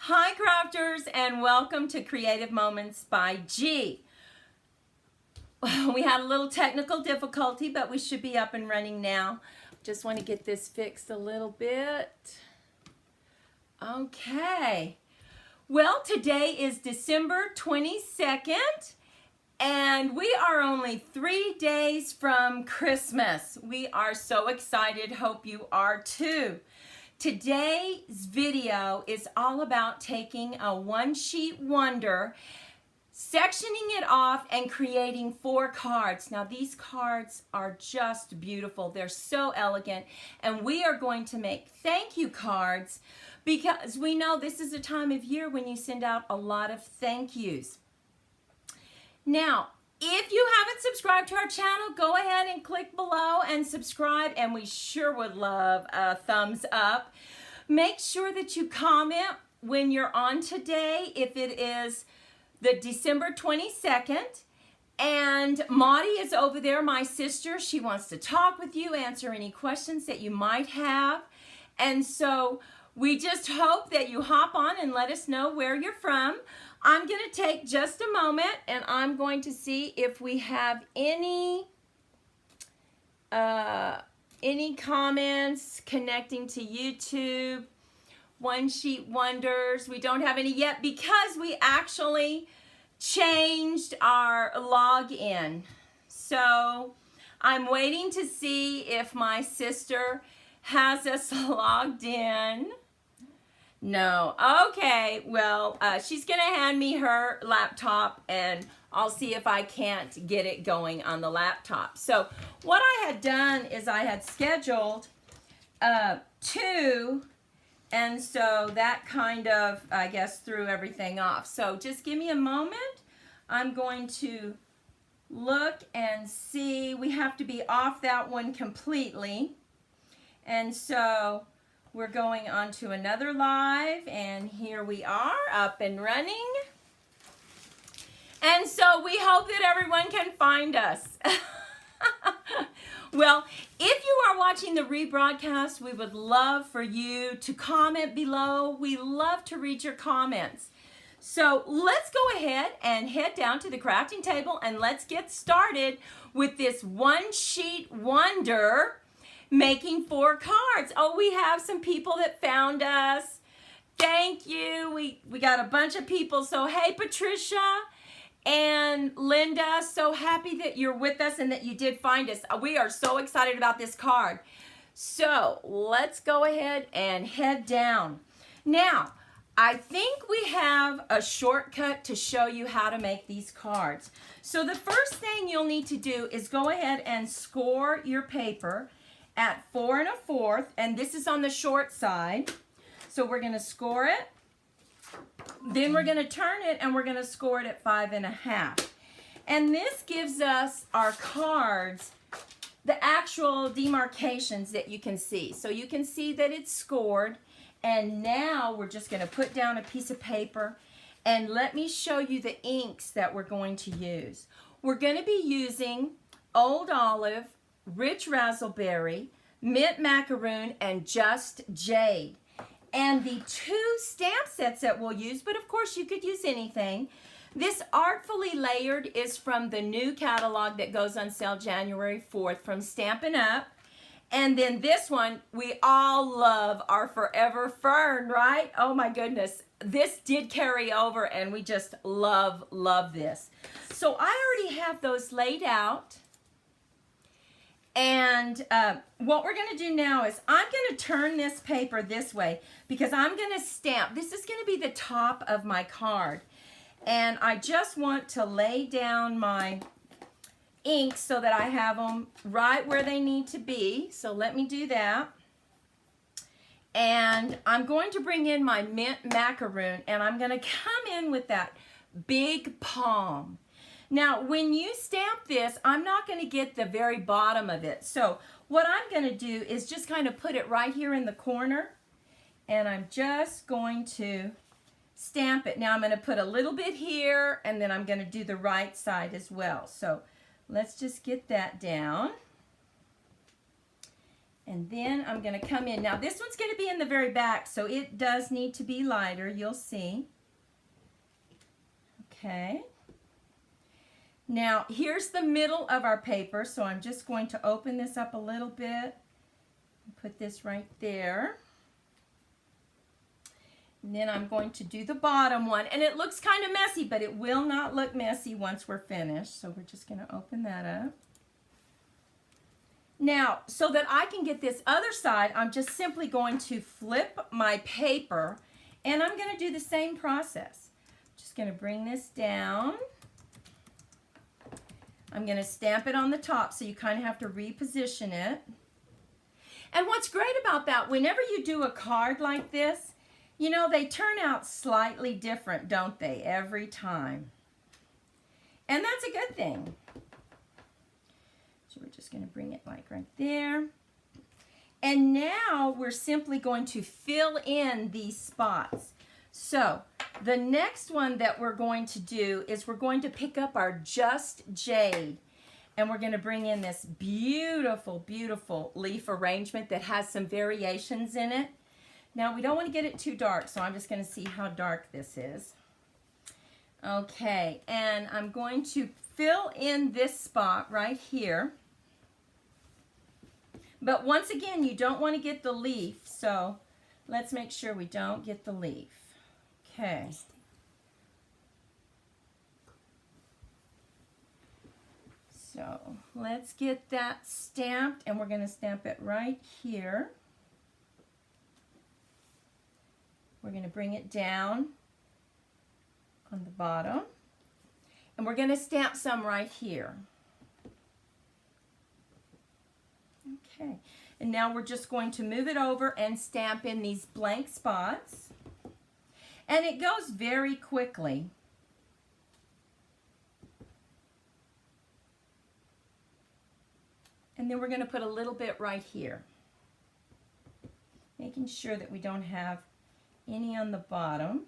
Hi crafters, and welcome to Creative Moments by G. We had a little technical difficulty, but we should be up and running now. Just want to get this fixed a little bit. Okay. Well, today is December 22nd, and we are only 3 days from Christmas. We are so excited. Hope you are too. Today's video is all about taking a one-sheet wonder, sectioning it off, and creating 4 cards. Now, these cards are just beautiful. They're so elegant, and we are going to make thank you cards because we know this is a time of year when you send out a lot of thank yous. Now, if you haven't subscribed to our channel, go ahead and click below and subscribe, and we sure would love a thumbs up. Make sure that you comment when you're on today, if it is the December 22nd. And Maudie is over there, my sister. She wants to talk with you, answer any questions that you might have. And so we just hope that you hop on and let us know where you're from. I'm going to take just a moment, and I'm going to see if we have any comments connecting to YouTube. One Sheet Wonders. We don't have any yet because we actually changed our login. So I'm waiting to see if my sister has us logged in. No. Okay. Well, she's going to hand me her laptop, and I'll see if I can't get it going on the laptop. So what I had done is I had scheduled 2, and so that kind of, I guess, threw everything off. So just give me a moment. I'm going to look and see. We have to be off that one completely. And so we're going on to another live, and here we are up and running. And so we hope that everyone can find us. Well, if you are watching the rebroadcast, we would love for you to comment below. We love to read your comments. So let's go ahead and head down to the crafting table, and let's get started with this one sheet wonder, making 4 cards. Oh, we have some people that found us. Thank you. We got a bunch of people. So hey, Patricia and Linda, so happy that you're with us and that you did find us. We are so excited about this card. So let's go ahead and head down. Now, I think we have a shortcut to show you how to make these cards. So the first thing you'll need to do is go ahead and score your paper at 4 1/4, and this is on the short side. So we're going to score it. Then we're going to turn it, and we're going to score it at 5 1/2. And this gives us our cards, the actual demarcations that you can see. So you can see that it's scored. And now we're just going to put down a piece of paper, and let me show you the inks that we're going to use. We're going to be using Old Olive, Rich Razzleberry, Mint Macaroon, and Just Jade. And the 2 stamp sets that we'll use, but of course you could use anything. This Artfully Layered is from the new catalog that goes on sale January 4th from Stampin' Up! And then this one, we all love our Forever Fern, right? Oh my goodness. This did carry over, and we just love this. So I already have those laid out. And what we're going to do now is I'm going to turn this paper this way because I'm going to stamp. This is going to be the top of my card. And I just want to lay down my ink so that I have them right where they need to be. So let me do that. And I'm going to bring in my Mint Macaroon, and I'm going to come in with that big palm. Now, when you stamp this, I'm not going to get the very bottom of it. So what I'm going to do is just kind of put it right here in the corner, and I'm just going to stamp it. Now I'm going to put a little bit here, and then I'm going to do the right side as well. So let's just get that down. And then I'm going to come in. Now this one's going to be in the very back, so it does need to be lighter, you'll see. Okay. Now here's the middle of our paper, so I'm just going to open this up a little bit. Put this right there. And then I'm going to do the bottom one. And it looks kind of messy, but it will not look messy once we're finished. So we're just going to open that up. Now, so that I can get this other side, I'm just simply going to flip my paper. And I'm going to do the same process. Just going to bring this down. I'm going to stamp it on the top, so you kind of have to reposition it. And what's great about that, whenever you do a card like this, you know, they turn out slightly different, don't they, every time? And that's a good thing. So we're just going to bring it like right there. And now we're simply going to fill in these spots. So the next one that we're going to do is we're going to pick up our Just Jade. And we're going to bring in this beautiful, beautiful leaf arrangement that has some variations in it. Now, we don't want to get it too dark, so I'm just going to see how dark this is. Okay, and I'm going to fill in this spot right here. But once again, you don't want to get the leaf, so let's make sure we don't get the leaf. Okay. So let's get that stamped, and we're going to stamp it right here. We're going to bring it down on the bottom, and we're going to stamp some right here. Okay, and now we're just going to move it over and stamp in these blank spots, and it goes very quickly. And then we're going to put a little bit right here, making sure that we don't have any on the bottom.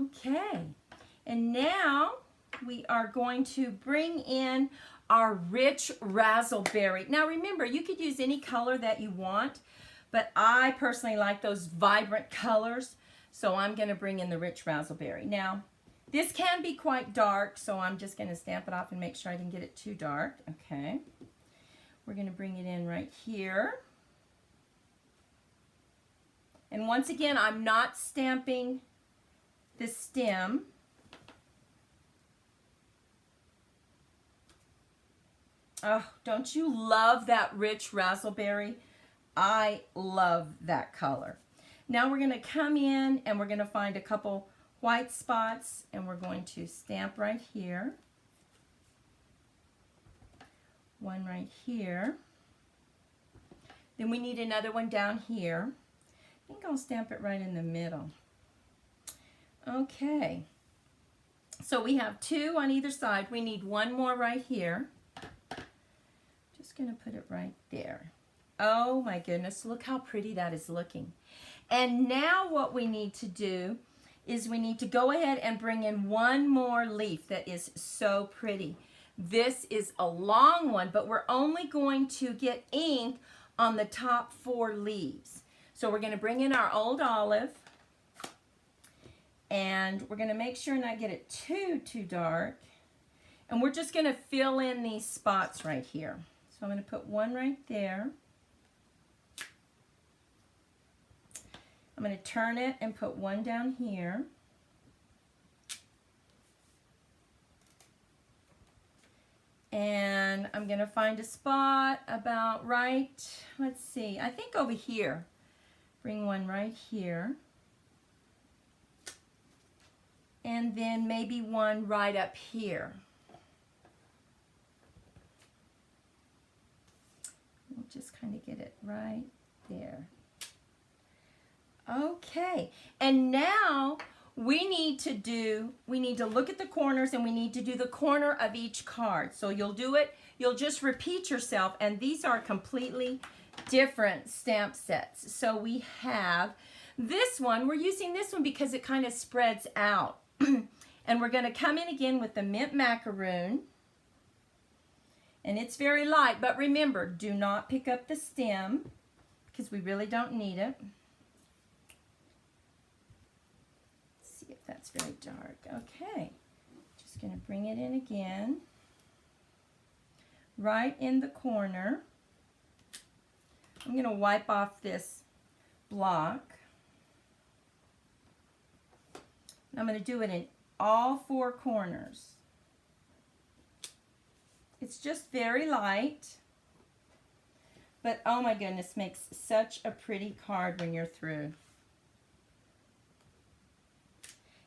Okay, and now we are going to bring in our rich razzleberry. Now remember, you could use any color that you want, but I personally like those vibrant colors, so I'm going to bring in the rich razzleberry. Now, this can be quite dark, so I'm just going to stamp it off and make sure I didn't get it too dark. Okay, we're going to bring it in right here. And once again, I'm not stamping the stem. Oh, don't you love that rich razzleberry? I love that color. Now we're going to come in and we're going to find a couple white spots, and we're going to stamp right here. One right here. Then we need another one down here. I think I'll stamp it right in the middle. Okay. So we have two on either side. We need one more right here. Just going to put it right there. Oh my goodness, look how pretty that is looking. And now what we need to do is we need to go ahead and bring in one more leaf that is so pretty. This is a long one, but we're only going to get ink on the top 4 leaves. So we're going to bring in our old olive, and we're going to make sure not get it too dark. And we're just going to fill in these spots right here. So I'm going to put one right there. I'm going to turn it and put one down here. And I'm going to find a spot about right, let's see, I think over here. Bring one right here. And then maybe one right up here. We'll just kind of get it right there. Okay, and now we need to look at the corners, and we need to do the corner of each card. So you'll do it, you'll just repeat yourself, and these are completely different stamp sets. So we have this one, we're using this one because it kind of spreads out. And we're going to come in again with the mint macaroon. And it's very light, but remember, do not pick up the stem because we really don't need it. Let's see if that's very dark. Okay, just going to bring it in again, right in the corner. I'm going to wipe off this block. I'm going to do it in all four corners. It's just very light, but oh my goodness, makes such a pretty card when you're through.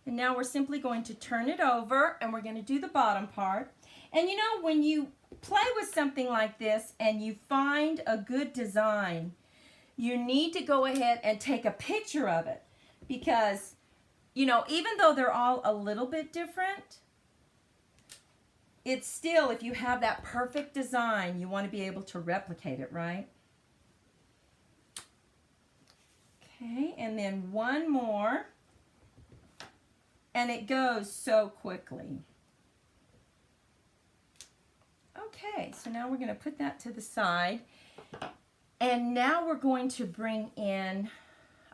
And now we're simply going to turn it over and we're going to do the bottom part. And you know, when you play with something like this and you find a good design, you need to go ahead and take a picture of it because, you know, even though they're all a little bit different, it's still, if you have that perfect design, you want to be able to replicate it, right? Okay, and then one more. And it goes so quickly. Okay, so now we're going to put that to the side. And now we're going to bring in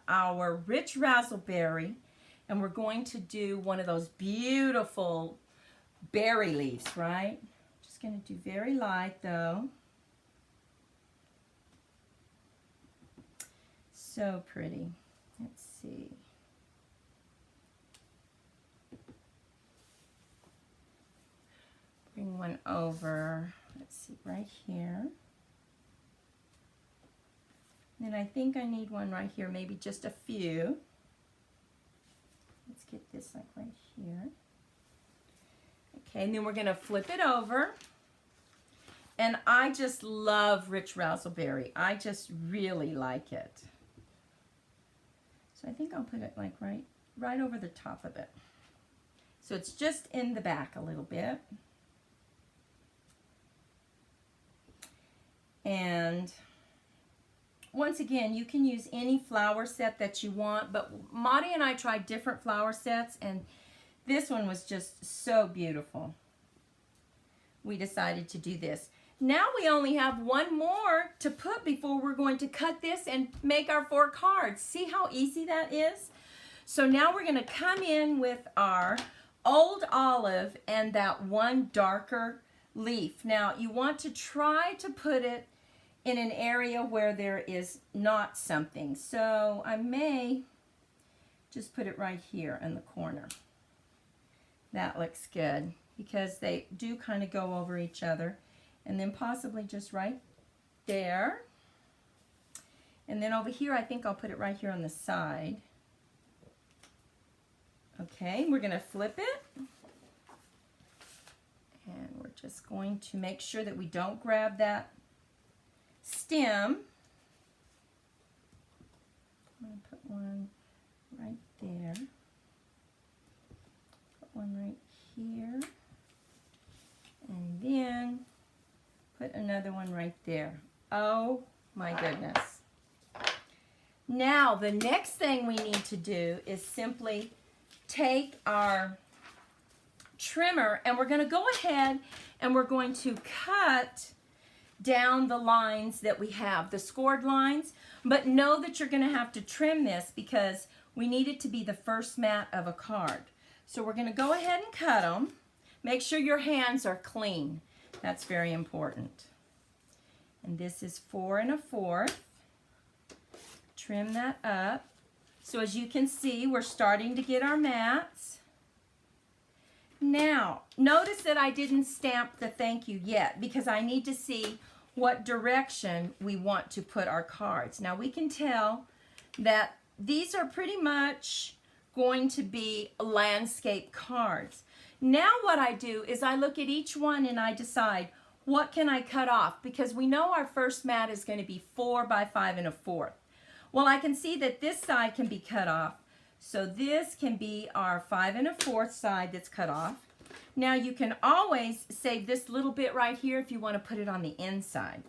our rich razzleberry. And we're going to do one of those beautiful berry leaves, right? Just going to do very light though. So pretty. Let's see. Bring one over, let's see, right here. Then I think I need one right here, maybe just a few. Let's get this like right here. Okay, and then we're going to flip it over. And I just love rich razzleberry. I just really like it. So I think I'll put it like right over the top of it. So it's just in the back a little bit. And once again, you can use any flower set that you want, but Maudie and I tried different flower sets, and this one was just so beautiful. We decided to do this. Now we only have one more to put before we're going to cut this and make our 4 cards. See how easy that is? So now we're going to come in with our old olive and that one darker leaf. Now you want to try to put it in an area where there is not something. So I may just put it right here in the corner. That looks good because they do kind of go over each other. And then possibly just right there. And then over here, I think I'll put it right here on the side. Okay, we're going to flip it. And we're just going to make sure that we don't grab that stem. I'm going to put one right there. Put one right here. And then put another one right there. Oh my goodness. Now the next thing we need to do is simply take our trimmer and we're going to go ahead and we're going to cut down the lines that we have, the scored lines, but know that you're going to have to trim this because we need it to be the first mat of a card. So we're going to go ahead and cut them. Make sure your hands are clean. That's very important. And this is 4 1/4. Trim that up. So as you can see, we're starting to get our mats. Now, notice that I didn't stamp the thank you yet because I need to see what direction we want to put our cards. Now we can tell that these are pretty much going to be landscape cards. Now what I do is I look at each one and I decide what can I cut off because we know our first mat is going to be 4 by 5 1/4. Well, I can see that this side can be cut off. So this can be our 5 1/4 side that's cut off. Now you can always save this little bit right here if you want to put it on the inside.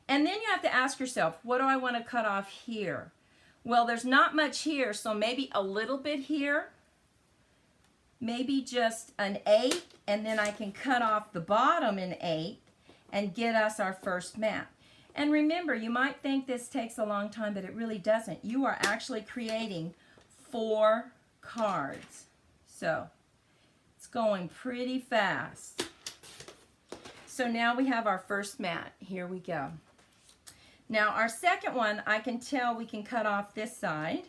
And then you have to ask yourself, what do I want to cut off here? Well, there's not much here, so maybe a little bit here. Maybe just an 1/8, and then I can cut off the bottom an 1/8, and get us our first mat. And remember, you might think this takes a long time, but it really doesn't. You are actually creating 4 cards. So it's going pretty fast. So now we have our first mat. Here we go. Now our second one, I can tell we can cut off this side.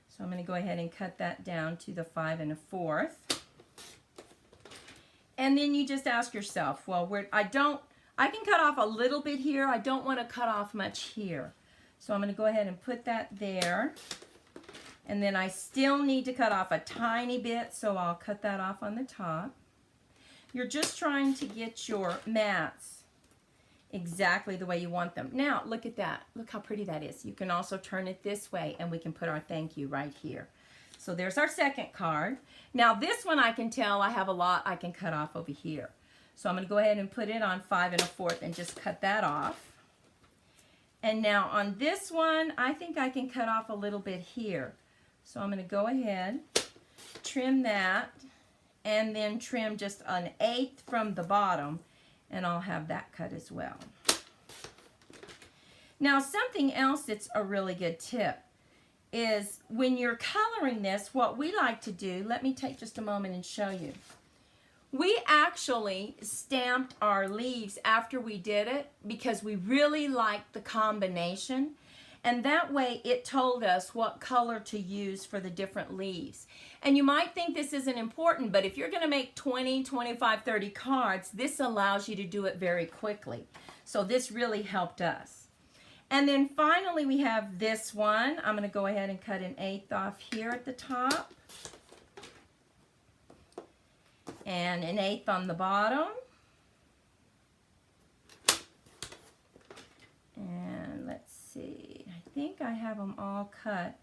So I'm going to go ahead and cut that down to the 5 1/4. And then you just ask yourself, well, I can cut off a little bit here. I don't want to cut off much here. So I'm going to go ahead and put that there. And then I still need to cut off a tiny bit, so I'll cut that off on the top. You're just trying to get your mats exactly the way you want them. Now, look at that. Look how pretty that is. You can also turn it this way, and we can put our thank you right here. So there's our second card. Now this one I can tell I have a lot I can cut off over here. So I'm going to go ahead and put it on 5 1/4 and just cut that off. And now on this one, I think I can cut off a little bit here. So I'm going to go ahead, trim that, and then trim just 1/8 from the bottom, and I'll have that cut as well. Now something else that's a really good tip is when you're coloring this, what we like to do, let me take just a moment and show you. We actually stamped our leaves after we did it because we really liked the combination. And that way it told us what color to use for the different leaves. And you might think this isn't important, but if you're going to make 20, 25, 30 cards, this allows you to do it very quickly. So this really helped us. And then finally we have this one. I'm going to go ahead and cut 1/8 off here at the top. And 1/8 on the bottom. And let's see. I think I have them all cut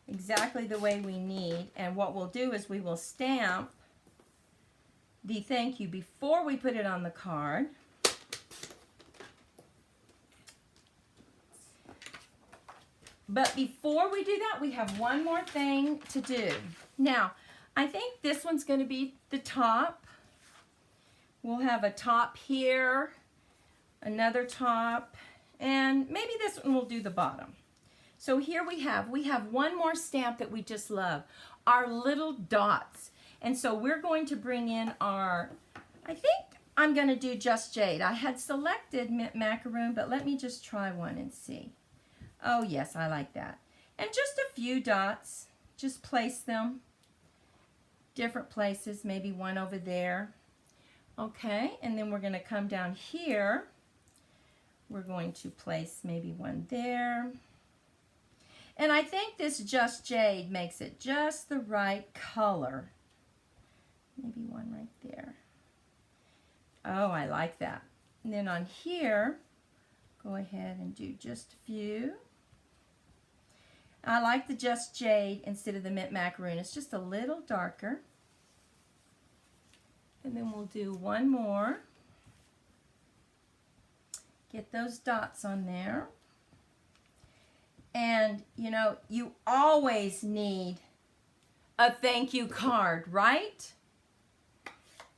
exactly the way we need. And what we'll do is we will stamp the thank you before we put it on the card. But before we do that, we have one more thing to do. Now, I think this one's going to be the top. We'll have a top here, another top, and maybe this one will do the bottom. So here we have one more stamp that we just love, our little dots. And so we're going to bring in our, I think I'm going to do Just Jade. I had selected Mint Macaroon, but let me just try one and see. Oh yes, I like that. And just a few dots, just place them different places, maybe one over there. Okay, and then we're going to come down here. We're going to place maybe one there. And I think this Just Jade makes it just the right color. Maybe one right there. Oh, I like that. And then on here, go ahead and do just a few. I like the Just Jade instead of the Mint Macaroon. It's just a little darker. And then we'll do one more. Get those dots on there. And, you know, you always need a thank you card, right?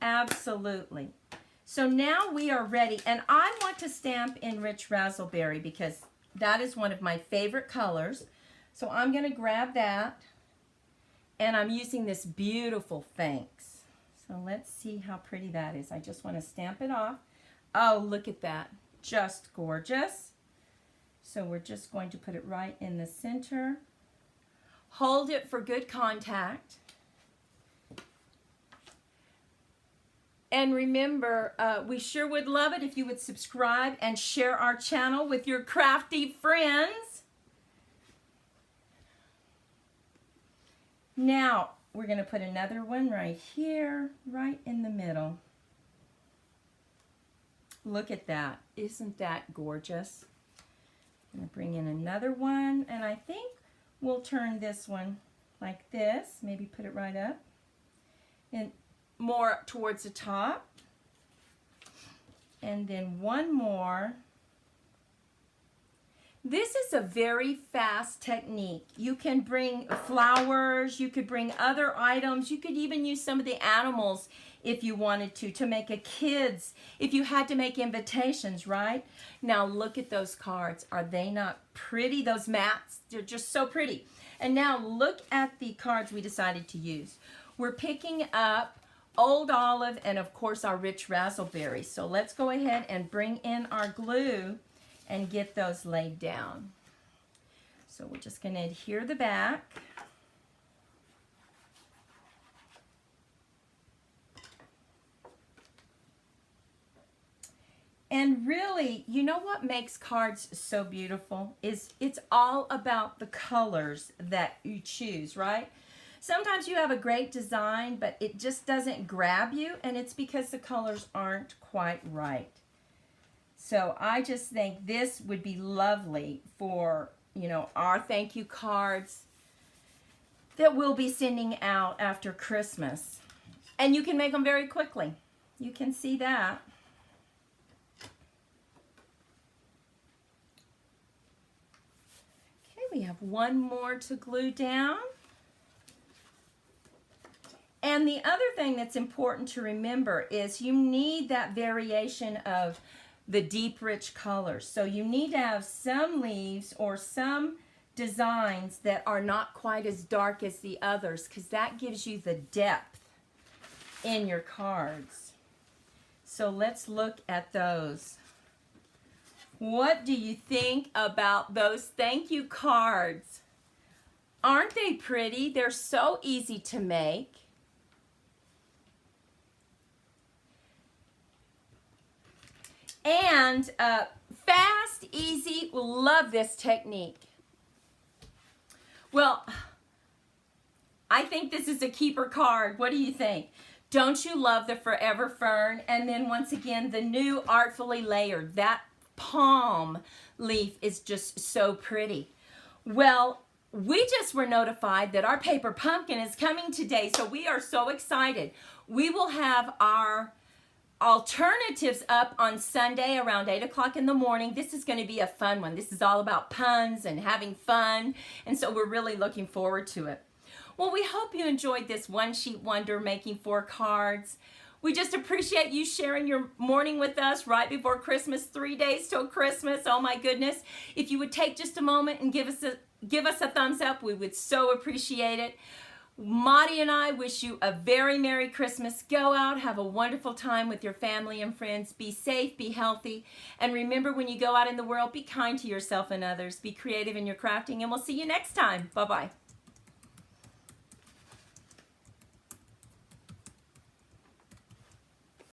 Absolutely. So now we are ready. And I want to stamp in Rich Razzleberry because that is one of my favorite colors. So I'm going to grab that, and I'm using this beautiful thanks. So let's see how pretty that is. I just want to stamp it off. Oh, look at that. Just gorgeous. So we're just going to put it right in the center. Hold it for good contact. And remember, we sure would love it if you would subscribe and share our channel with your crafty friends. Now, we're going to put another one right here, right in the middle. Look at that. Isn't that gorgeous? I'm going to bring in another one, and I think we'll turn this one like this. Maybe put it right up and more towards the top. And then one more. This is a very fast technique. You can bring flowers, you could bring other items, you could even use some of the animals if you wanted to make a kid's, if you had to make invitations, right? Now look at those cards. Are they not pretty? Those mats, they're just so pretty. And now look at the cards we decided to use. We're picking up Old Olive and of course our Rich Razzleberry. So let's go ahead and bring in our glue and get those laid down. So we're just going to adhere the back. And really, you know what makes cards so beautiful is it's all about the colors that you choose, right? Sometimes you have a great design, but it just doesn't grab you, and it's because the colors aren't quite right. So I just think this would be lovely for, you know, our thank you cards that we'll be sending out after Christmas. And you can make them very quickly. You can see that. Okay, we have one more to glue down. And the other thing that's important to remember is you need that variation of the deep, rich colors. So you need to have some leaves or some designs that are not quite as dark as the others, because that gives you the depth in your cards. So let's look at those. What do you think about those thank you cards? Aren't they pretty? They're so easy to make. And fast, easy, love this technique. Well, I think this is a keeper card. What do you think? Don't you love the Forever Fern? And then once again, the new Artfully Layered. That palm leaf is just so pretty. Well, we just were notified that our paper pumpkin is coming today, so we are so excited. We will have our alternatives up on Sunday around 8 o'clock in the morning. This is going to be a fun one. This is all about puns and having fun, and so we're really looking forward to it. Well, we hope you enjoyed this One Sheet Wonder making 4 cards. We just appreciate you sharing your morning with us right before Christmas, 3 days till Christmas. Oh my goodness. If you would take just a moment and give us a thumbs up, we would so appreciate it. Maudie and I wish you a very Merry Christmas. Go out, have a wonderful time with your family and friends. Be safe, be healthy, and remember, when you go out in the world, be kind to yourself and others. Be creative in your crafting, and we'll see you next time. Bye-bye.